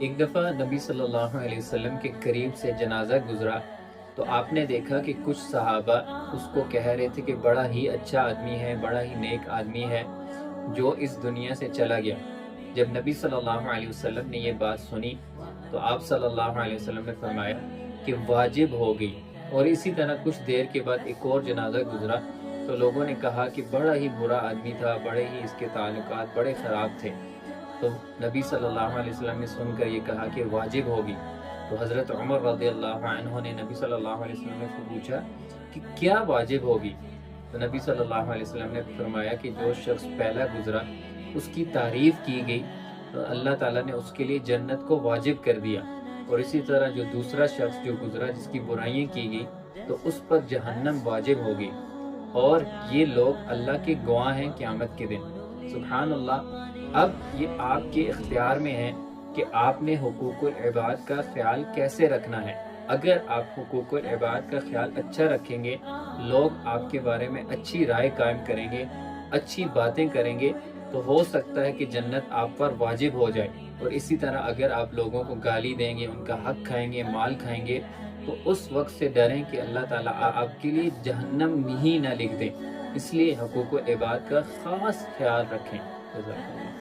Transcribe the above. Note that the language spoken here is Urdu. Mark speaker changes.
Speaker 1: ایک دفعہ نبی صلی اللہ علیہ وسلم کے قریب سے جنازہ گزرا تو آپ نے دیکھا کہ کچھ صحابہ اس کو کہہ رہے تھے کہ بڑا ہی اچھا آدمی ہے، بڑا ہی نیک آدمی ہے جو اس دنیا سے چلا گیا۔ جب نبی صلی اللہ علیہ وسلم نے یہ بات سنی تو آپ صلی اللہ علیہ وسلم نے فرمایا کہ واجب ہو گئی۔ اور اسی طرح کچھ دیر کے بعد ایک اور جنازہ گزرا تو لوگوں نے کہا کہ بڑا ہی برا آدمی تھا، بڑے ہی اس کے تعلقات بڑے خراب تھے۔ تو نبی صلی اللہ علیہ وسلم نے سن کر یہ کہا کہ واجب ہوگی۔ تو حضرت عمر رضی اللہ عنہ نے نبی صلی اللہ علیہ وسلم سے پوچھا کہ کیا واجب ہوگی؟ تو نبی صلی اللہ علیہ وسلم نے فرمایا کہ جو شخص پہلا گزرا اس کی تعریف کی گئی تو اللہ تعالیٰ نے اس کے لیے جنت کو واجب کر دیا، اور اسی طرح جو دوسرا شخص جو گزرا جس کی برائیاں کی گئی تو اس پر جہنم واجب ہوگی، اور یہ لوگ اللہ کے گواہ ہیں قیامت کے دن۔ سبحان اللہ۔ اب یہ آپ کے اختیار میں ہے کہ آپ نے حقوق العباد کا خیال کیسے رکھنا ہے۔ اگر آپ حقوق العباد کا خیال اچھا رکھیں گے، لوگ آپ کے بارے میں اچھی رائے قائم کریں گے، اچھی باتیں کریں گے، تو ہو سکتا ہے کہ جنت آپ پر واجب ہو جائے۔ اور اسی طرح اگر آپ لوگوں کو گالی دیں گے، ان کا حق کھائیں گے، مال کھائیں گے، تو اس وقت سے ڈریں کہ اللہ تعالیٰ آپ کے لیے جہنم ہی نہ لکھ دیں۔ اس لیے حقوق العباد کا خاص خیال رکھیں۔ جزاک اللہ۔